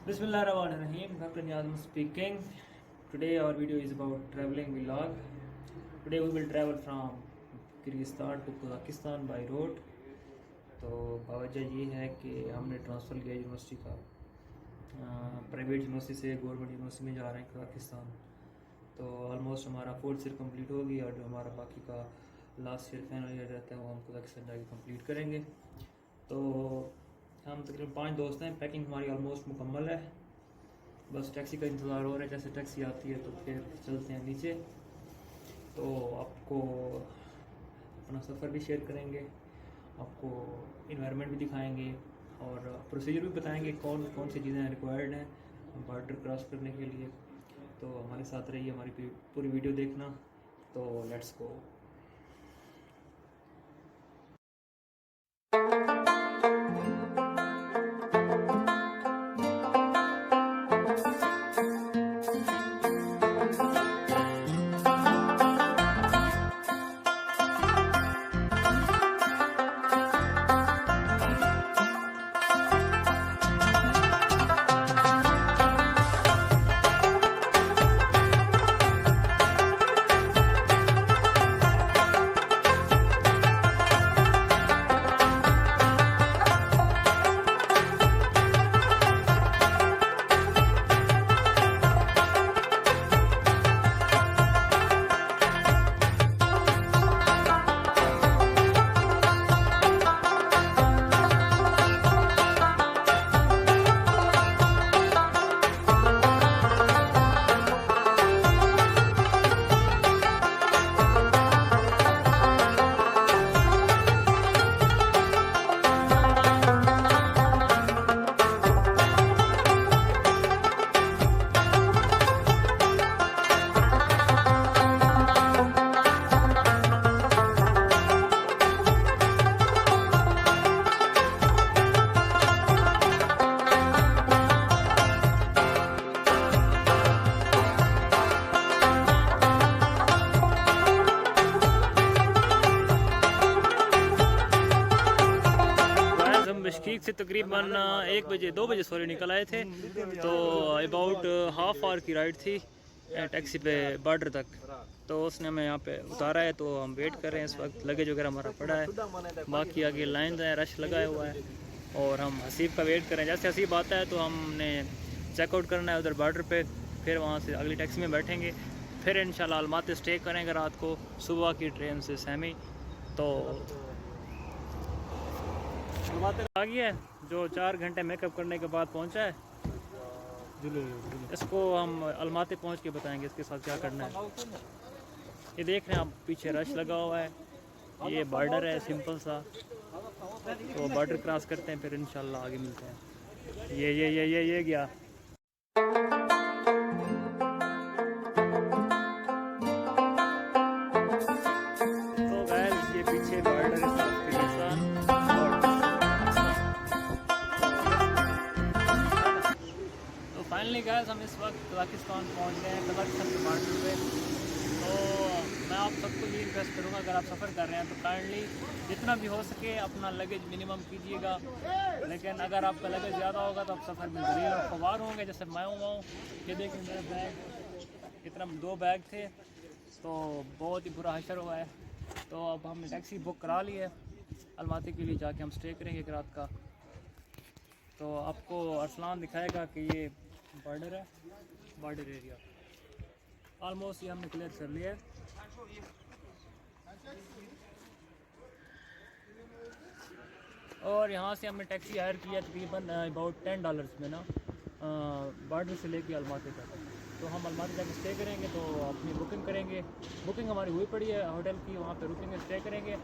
Bismillahirrahmanirrahim. Captain Yazm speaking. Today our video is about traveling vlog. Today we will travel from Kyrgyzstan to Kazakhstan by road. तो वजह ये है कि हमने transfer लिया university का, प्राइवेट यूनिवर्सिटी से गवर्नमेंट यूनिवर्सिटी में जा रहे हैं कजाकिस्तान। तो ऑलमोस्ट हमारा फोर्थ ईयर कंप्लीट हो गया और जो हमारा बाकी का लास्ट ईयर फाइनल ईयर रहता है वो हम कजाकिस्तान जाके कंप्लीट करेंगे। तो हम तकरीबन 5 दोस्त हैं। पैकिंग हमारी ऑलमोस्ट मुकम्मल है, बस टैक्सी का इंतज़ार हो रहा है। जैसे टैक्सी आती है तो फिर चलते हैं नीचे। तो आपको अपना सफ़र भी शेयर करेंगे, आपको इन्वायरमेंट भी दिखाएंगे और प्रोसीजर भी बताएंगे कौन कौन सी चीज़ें रिक्वायर्ड हैं बॉर्डर क्रॉस करने के लिए। तो हमारे साथ रहिए, हमारी पूरी वीडियो देखना। तो लेट्स गो। बिश्केक से तकरीबन 1 बजे 2 बजे सॉरी निकल आए थे। तो अबाउट हाफ आवर की राइड थी टैक्सी पे बॉर्डर तक। तो उसने हमें यहाँ पे उतारा है, तो हम वेट कर रहे हैं। इस वक्त लगेज वगैरह हमारा पड़ा है, बाकी आगे लाइन है, रश लगाया हुआ है और हम हसीब का वेट कर रहे हैं। जैसे हसीब आता है तो हमने चेकआउट करना है उधर बॉर्डर पे, फिर वहाँ से अगली टैक्सी में बैठेंगे, फिर इंशाल्लाह अलमाती स्टे करेंगे रात को। सुबह की ट्रेन से सेमी तो आ गया है, जो 4 घंटे मेकअप करने के बाद पहुंचा है। इसको हम अलमाती पहुंच के बताएंगे इसके साथ क्या करना है। ये देख रहे हैं आप, पीछे रश लगा हुआ है। ये बॉर्डर है सिंपल सा, तो बॉर्डर क्रॉस करते हैं, फिर इंशाल्लाह आगे मिलते हैं। ये गया। तो गाइस ये पीछे बॉर्डर है पाकिस्तान। फाइनली गाइस हम इस वक्त कजाकिस्तान पहुंच गए हैं, कजाकिस्तान के बॉर्डर पे। तो मैं आप सबको ये रिक्वेस्ट करूंगा, अगर आप सफ़र कर रहे हैं तो काइंडली जितना भी हो सके अपना लगेज मिनिमम कीजिएगा। लेकिन अगर आपका लगेज ज़्यादा होगा तो आप सफ़र में ज़रूर और ख़वार होंगे, जैसे मैं हुआ हूँ। ये देखें मेरा बैग, इतना 2 बैग थे, तो बहुत ही बुरा हशर हुआ है। तो अब हमने टैक्सी बुक करा ली है, अलमाती के लिए जाके हम स्टे करेंगे एक रात का। तो आपको अरसलान दिखाएगा कि ये बॉर्डर है, बॉर्डर एरिया ऑलमोस्ट ये हमने क्लियर कर लिया है। और यहाँ से हमने टैक्सी हायर किया तकरीबन अबाउट $10 में ना, बॉर्डर से लेके अलमाती तक। तो हम अलमाती जाके स्टे करेंगे, तो अपनी बुकिंग करेंगे। बुकिंग हमारी हुई पड़ी है होटल की, वहाँ पे रुकेंगे, स्टे करेंगे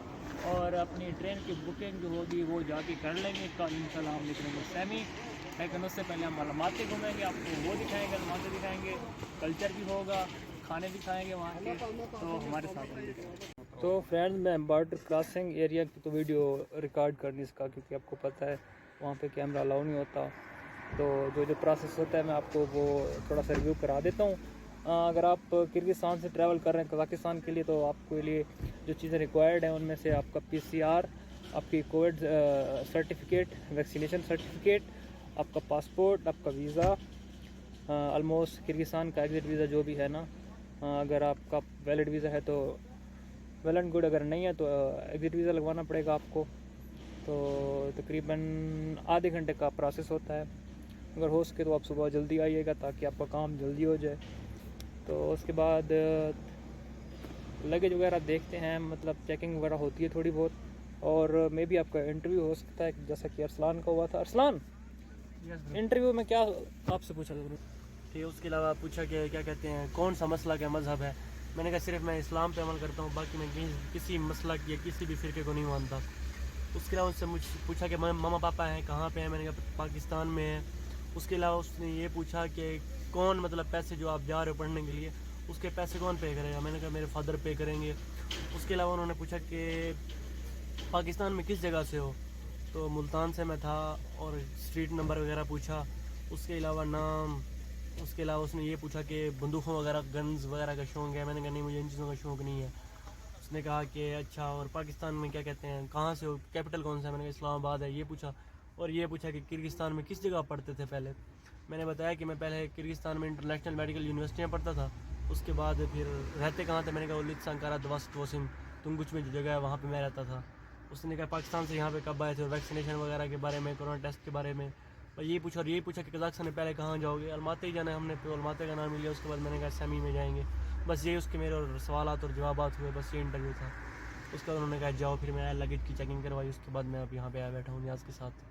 और अपनी ट्रेन की बुकिंग जो होगी वो जाके कर लेंगे। कल इंशाल्लाह हम निकलेंगे सेमी, लेकिन उससे पहले हम अलमाती घूमेंगे, आपको वो दिखाएंगे, अलमाती दिखाएंगे, कल्चर भी होगा, खाने भी खाएंगे वहाँ के। तो हमारे साथ तो फ्रेंड्स मैं बॉर्डर क्रॉसिंग एरिया की तो वीडियो रिकॉर्ड कर नहीं सका, क्योंकि आपको पता है वहाँ पे कैमरा अलाउ नहीं होता। तो जो प्रोसेस होता है मैं आपको वो थोड़ा सा रिव्यू करा देता हूँ। अगर आप किर्गिस्तान से ट्रैवल कर रहे हैं कज़ाकिस्तान के लिए, तो आपके लिए जो चीज़ें रिक्वायर्ड हैं उनमें से आपका PCR, आपकी कोविड सर्टिफिकेट, वैक्सीनेशन सर्टिफिकेट आपका पासपोर्ट, आपका वीज़ा, ऑलमोस्ट किर्गिस्तान का एग्ज़िट वीज़ा जो भी है ना, अगर आपका वैलिड वीज़ा है तो वेल एंड गुड, अगर नहीं है तो एग्ज़िट वीज़ा लगवाना पड़ेगा आपको। तो तकरीबन आधे घंटे का प्रोसेस होता है। अगर हो सके तो आप सुबह जल्दी आइएगा ताकि आपका काम जल्दी हो जाए। तो उसके बाद लगेज वगैरह देखते हैं, मतलब चेकिंग वगैरह होती है थोड़ी बहुत, और मे भी आपका इंटरव्यू हो सकता है जैसा कि अरसलान का हुआ था। अरसलान, इंटरव्यू में क्या आपसे पूछा था? ठीक, उसके अलावा पूछा कि क्या कहते हैं कौन सा मसला का मज़हब है। मैंने कहा सिर्फ मैं इस्लाम पे अमल करता हूँ, बाकी मैं किसी मसला या किसी भी फ़िरके को नहीं मानता। उसके अलावा उससे मुझे पूछा कि मम्मा पापा हैं कहाँ पे हैं, मैंने कहा पाकिस्तान में है। उसके अलावा उसने ये पूछा कि कौन, मतलब पैसे जो आप जा रहे हो पढ़ने के लिए उसके पैसे कौन पे करेगा, मैंने कहा मेरे फादर पे करेंगे। उसके अलावा उन्होंने पूछा कि पाकिस्तान में किस जगह से हो, तो मुल्तान से मैं था, और स्ट्रीट नंबर वगैरह पूछा। उसके अलावा नाम, उसके अलावा उसने ये पूछा कि बंदूकों वगैरह, गन्स वगैरह का शौक़ है, मैंने कहा नहीं मुझे इन चीज़ों का शौक़ नहीं है। उसने कहा कि अच्छा, और पाकिस्तान में क्या कहते हैं कहाँ से हो, कैपिटल कौन सा है, मैंने कहा इस्लामाबाद है, ये पूछा। और ये पूछा कि किर्गिस्तान में किस जगह पढ़ते थे पहले। मैंने बताया कि मैं पहले किर्गिस्तान में इंटरनेशनल मेडिकल यूनिवर्सिटी में पढ़ता था। उसके बाद फिर रहते कहाँ थे, मैंने कहा उलित संकारा दवास्त वसीम तुंगुच में जो जगह है वहाँ पर मैं रहता था। उसने कहा पाकिस्तान से यहाँ पे कब आए थे, और वैक्सीनेशन वगैरह के बारे में, कोरोना टेस्ट के बारे में, और यही पूछा। और यही पूछा कि कजाकिस्तान में पहले कहाँ जाओगे, अलमाती ही जाना है हमने, तो अलमाती का नाम लिया। उसके बाद मैंने कहा सेमी में जाएंगे। बस ये उसके मेरे और सवालात और जवाबात हुए, बस ये इंटरव्यू था। उसके बाद उन्होंने कहा जाओ, फिर मैं लगेज की चेकिंग करवाई। उसके बाद मैं अब यहाँ पे आया बैठा हूँ नियाज़ के साथ।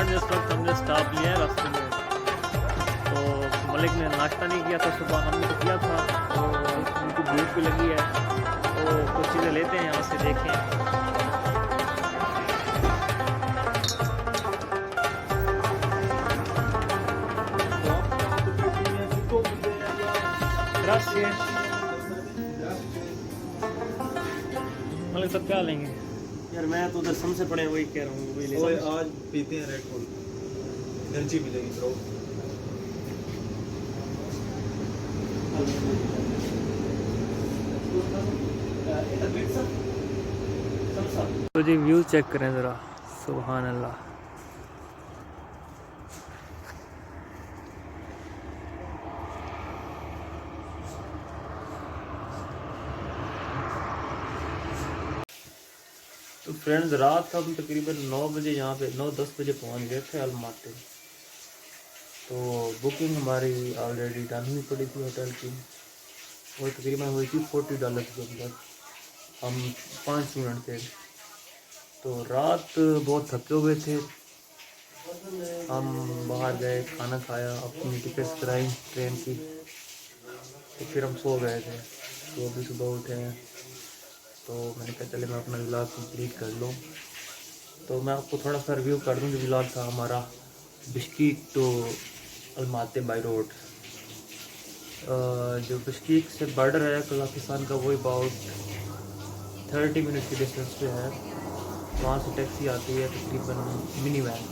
फ्रेंड इस वक्त हमने स्टॉप लिया है रास्ते में। तो मलिक ने नाश्ता नहीं किया था सुबह, हमने तो किया था, तो उनको भूख भी लगी है, तो कुछ चीज़ें लेते हैं यहाँ से, देखें। मलिक सब क्या लेंगे? यार मैं तो उधर समझ से पड़े वही कह रहा हूँ, वही ले ओए आज पीते हैं रेड बुल, एनर्जी मिलेगी ब्रो। तो जी व्यू चेक करें ज़रा, सुभान अल्लाह। तो फ्रेंड्स रात का हम तकरीबन 9 बजे यहाँ पे 9-10 बजे पहुँच गए थे अलमाटी। तो बुकिंग हमारी ऑलरेडी डन हुई पड़ी थी होटल की, वो तकरीबन हुई थी $40 के अंदर। हम 5 स्टूडेंट थे। तो रात बहुत थके हुए थे, हम बाहर गए, खाना खाया, अपनी टिकट्स कराई ट्रेन की, तो फिर हम सो गए थे। तो अभी सुबह उठे हैं, तो मैंने कहा चले मैं अपना व्लॉग कंप्लीट कर लूँ। तो मैं आपको थोड़ा सा रिव्यू कर दूँ। जो व्लॉग था हमारा बिश्कीक टू अलमाती बाई रोड, जो बिश्कीक से बॉर्डर है कजाकिस्तान का, वो अबाउट 30 मिनट की डिस्टेंस पे है। वहाँ से टैक्सी आती है तकरीबन मिनी वैन,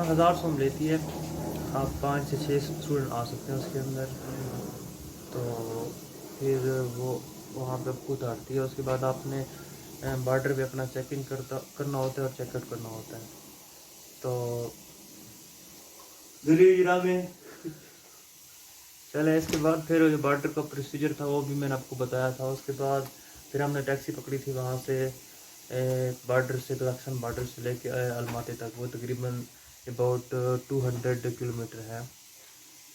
1000 सोम लेती है। आप 5 से 6 स्टूडेंट आ सकते हैं उसके अंदर। तो फिर वो वहाँ पे आपको उतारती है। उसके बाद आपने बॉर्डर पे अपना चेक इन करना होता है और चेकआउट करना होता है। तो चले इसके बाद फिर जो बॉर्डर का प्रोसीजर था वो भी मैंने आपको बताया था। उसके बाद फिर हमने टैक्सी पकड़ी थी वहाँ से बॉर्डर से, कजाकिस्तान बॉर्डर से लेके अलमाती तक, वो तकरीबन अबाउट 200 किलोमीटर है।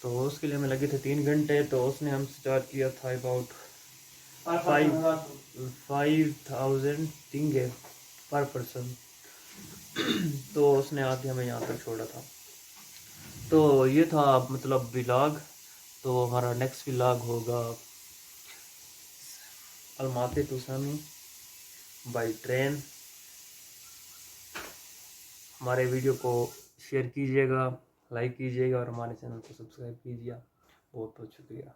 तो उसके लिए हमें लगे थे 3 घंटे। तो उसने हमसे चार्ज किया था अबाउट 5,000 देंगे पर पर्सन। तो उसने आके हमें यहाँ तक छोड़ा था। तो ये था मतलब व्लॉग। तो हमारा नेक्स्ट व्लॉग होगा अलमाती टू सामी बाई ट्रेन। हमारे वीडियो को शेयर कीजिएगा, लाइक कीजिएगा और हमारे चैनल को सब्सक्राइब कीजिए। बहुत बहुत शुक्रिया।